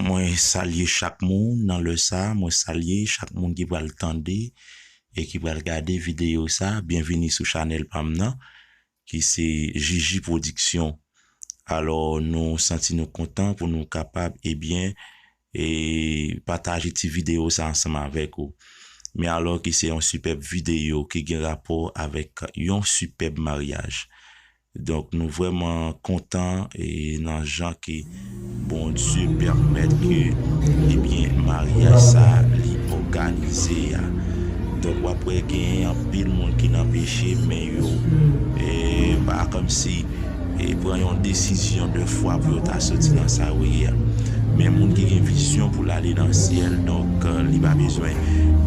Moi saluer chaque monde dans le ça, moi saluer chaque monde qui va le tendre et qui va regarder vidéo ça. Bienvenue sur Channel Pamna qui c'est Gigi Production. Alors nous sentons nous contents pour nous capables et partager cette vidéo ça ensemble avec vous. Mais alors que c'est une superbe vidéo qui a rapport avec un superbe mariage. Donc nous vraiment contents et dans gens qui bon Dieu permettent que mariage ça li organisé. Donc après qu'il y a un pile monde qui n'a péché mais yo et pas comme si et prend une décision de foi pour ta sortir dans sa oui. Mais monde qui a une vision pour aller dans le ciel donc il pas besoin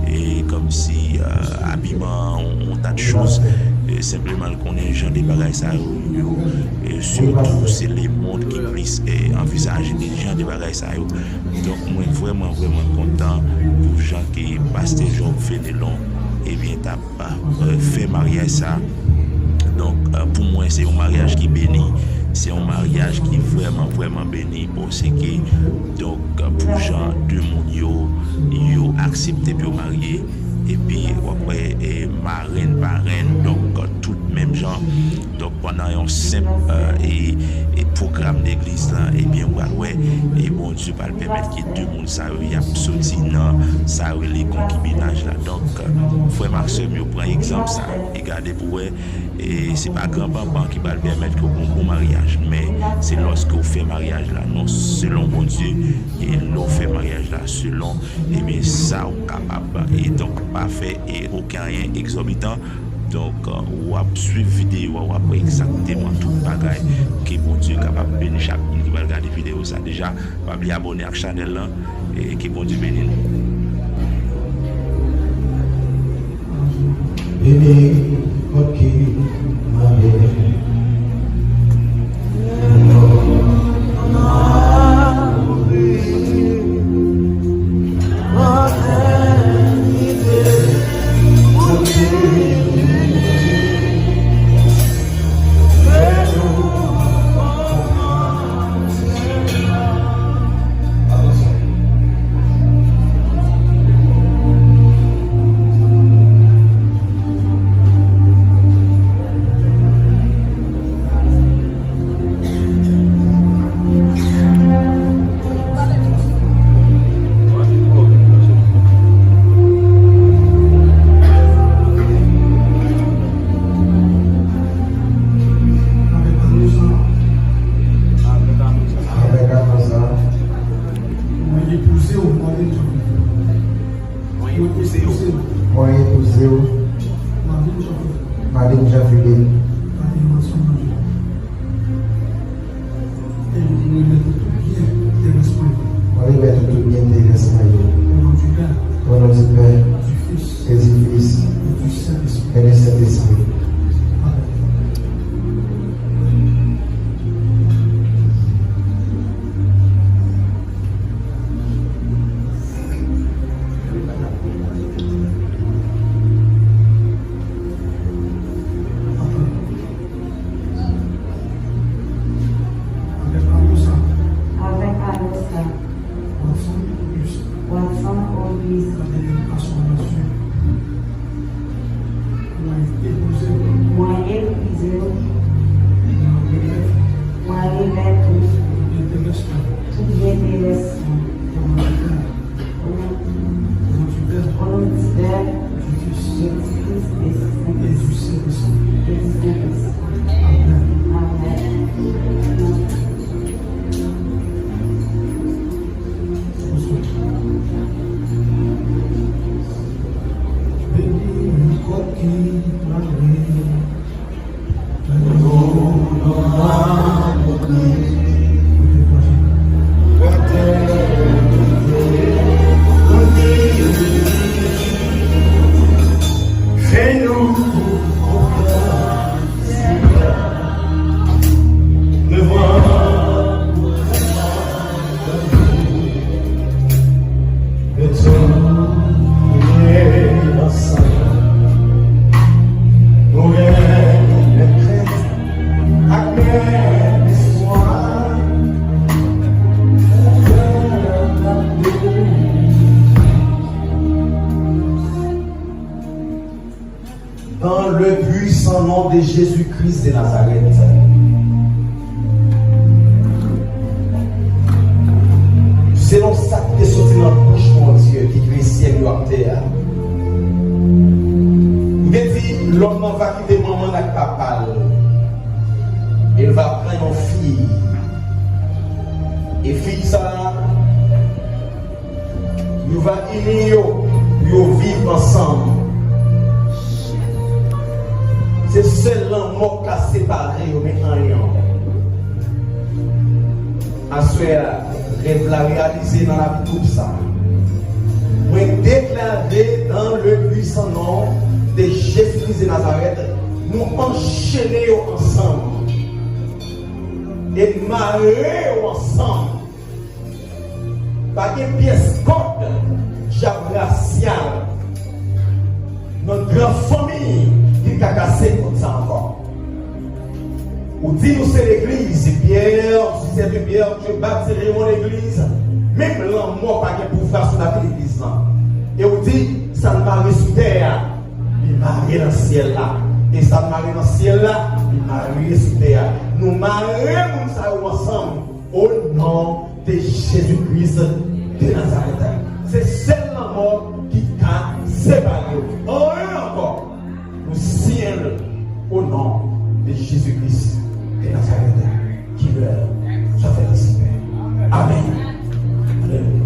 et comme si habillement on tas de choses et simplement qu'on est gens des bagages ça et surtout c'est les mondes qui puissent envisager des gens des bagages ça donc moi vraiment content pour gens qui pasteur Job Fénélon et bien t'as pas fait mariage ça donc pour moi c'est un mariage qui béni. C'est un mariage qui est vraiment béni parce que donc pour gens de monde yo accepté pour marier et puis après marraine parraine donc tout même gens donc pendant un simple et programme d'église là et bien ouais et bon Dieu va le permettre que deux monde ça y a sorti dans ça les concubinage là donc frère Maxime yo prend exemple ça et regardez pour et c'est pas grand-papa qui va le permettre que bon mariage mais c'est lorsque vous fait mariage là non selon bon Dieu et l'on fait mariage là selon et bien ça on capable et donc pas fait et aucun rien exorbitant donc on va suivre vidéo on va exactement tout bagaille que bon Dieu capable bénir chaque monde qui va regarder vidéo ça déjà pas oublier abonner à la chaîne là et que bon Dieu bénisse de Jésus-Christ de Nazareth. Selon ça qui est sorti dans la bouche, mon Dieu, qui crée ciel et terre. Mais dit, l'homme va quitter maman avec papa. Il va prendre une fille. Et fille ça, il va unir, ils vivre ensemble. C'est seulement mort qui a séparé, mais rien. Ensuite, rêve la réaliser dans la vie tout ça. Moi déclarer dans le puissant nom de Jésus-Christ de Nazareth, nous enchaîner ensemble et marrer ensemble. Par une pièce corde, raciale, notre grande famille qui a cassé comme ça encore. Ou dit nous c'est l'église, Pierre, si c'est Pierre, je bâtirai mon église. Même l'amour pas de pouvoir sur la l'église là. Et on dit, ça ne marie sous terre, il marie dans le ciel là. Et ça ne marie dans le ciel là, il marie sous terre. Nous marions ça ensemble au nom de Jésus-Christ de Nazareth. C'est seulement mort qui a séparé. Encore, nous signons au nom de Jésus-Christ de Nazareth qui meurt, soit fait ainsi. Amen. Alléluia.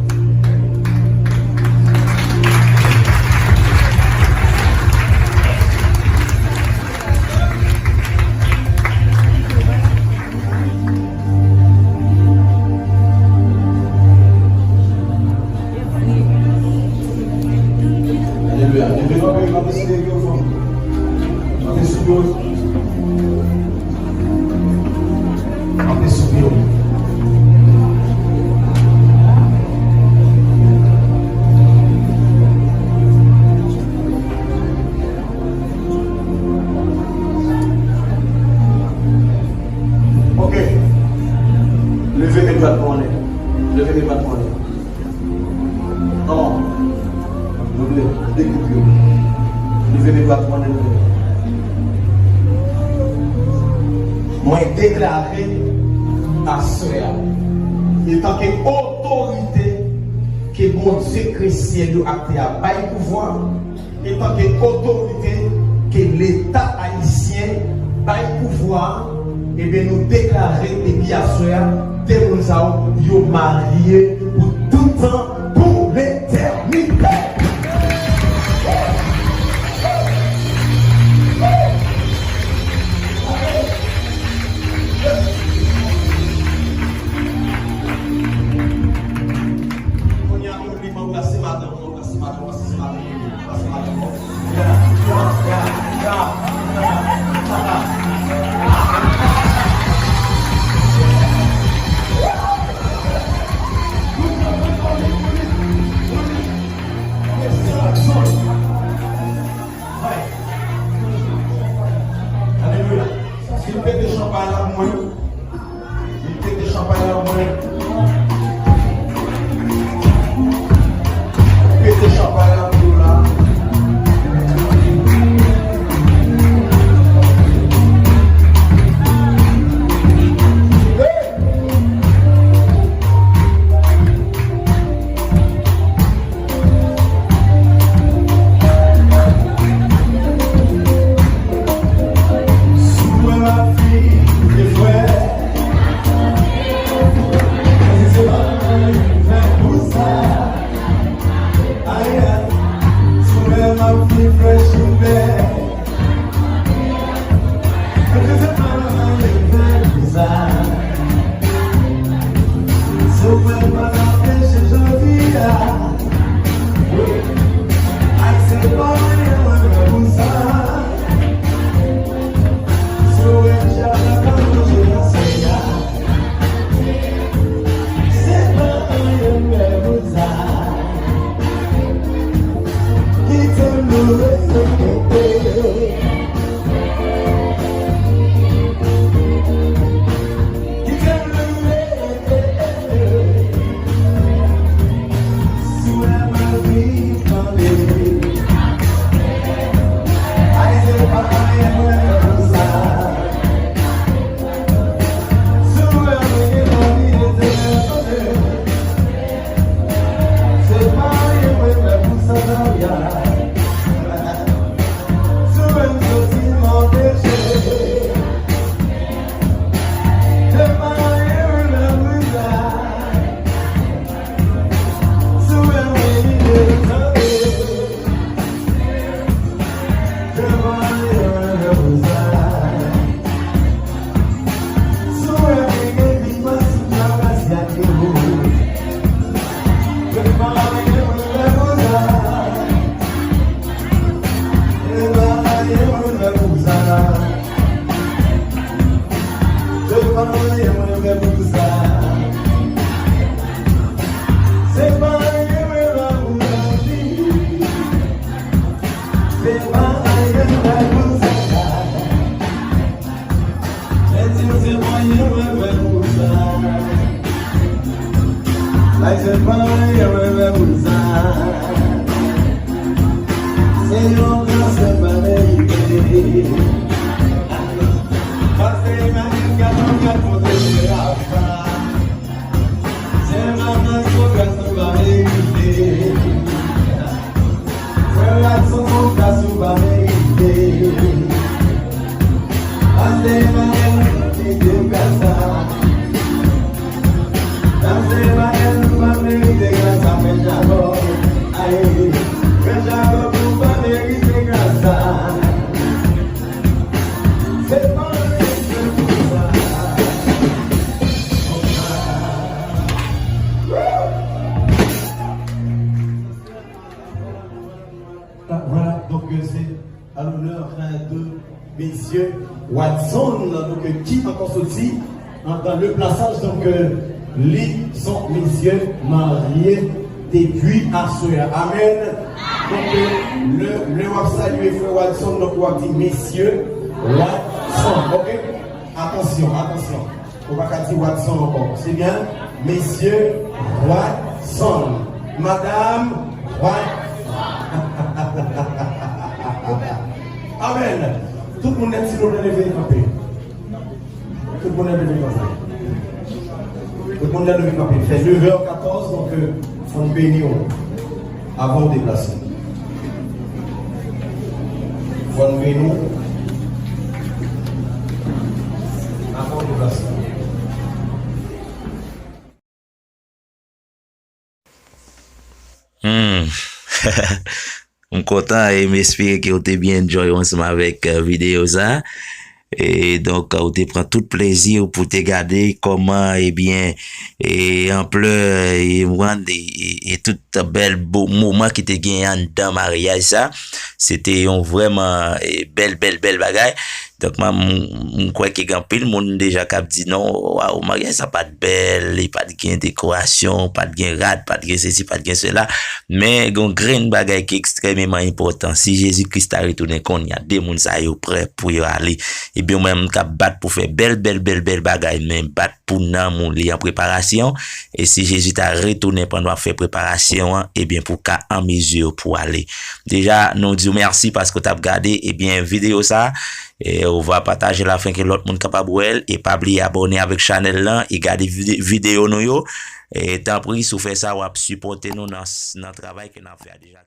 Moi déclaré à cela, en tant qu'autorité que mon Dieu chrétien a acté à bail pouvoir, en tant qu'autorité que l'État haïtien bail pouvoir, et bien nous déclarer et bien à cela, dès nous avons marié pour tout temps, pour l'éternité. Ay se fay yo me pulsa. Señor no se maneje. Pase manica no me puede afa. Se mama soga suba meite. Fuera soga suba meite. Pase manica de casa. Pase manica de casa me llamo. Ay, me llamo tu padre de casa. Voilà, donc c'est à l'honneur de messieurs Watson, donc qui encore ceci dans le plaçage, donc les sont messieurs mariés depuis à Soya. Amen. Donc le wap saluer frère Watson, donc wap dit messieurs Watson, ok? Attention, attention. On va pas dire Watson encore. C'est bien? Messieurs Watson. Madame Watson. Amen. Tout le monde est si l'on est levé campé. Tout le monde est levé campé. Tout le monde est levé campé. Il fait 9h14, donc il faut nous bénir avant de déplacer. Il faut nous bénir avant de déplacer. Je suis content et m'espère que vous avez bien enjoyé ensemble avec vidéo ça. Et donc, vous prend tout plaisir pour te regarder comment, eh bien, et en pleurs, et tout bel beau moment qui te gagné dans mariage ça. C'était un vraiment belle bagaille. Donc, moi, je crois qu'il y a un peu de monde déjà qui a dit non, waouh, mariage ça pas de belle, il pas de gain décoration, pas de gain rad, pas de gain ceci, pas de gain cela. Mais, il y a un grain bagaille qui est extrêmement important. Si Jésus-Christ a retourné, il y a des gens qui sont prêts pour y aller. Et bien, même, qui battre pour faire belle bagaille, mais battre pour nous, les en préparation. Et si Jésus t'a retourné pendant faire préparation, et bien, pour qu'à en mesure pour aller. Déjà, nous disons merci parce que tu as regardé, et bien, vidéo ça. Et on va partager la fin que l'autre monde capable et pas oublier abonner avec channel là et garder vidéo nous yo et tant pis si vous faites ça ou supporter nous dans le travail que nous fait déjà.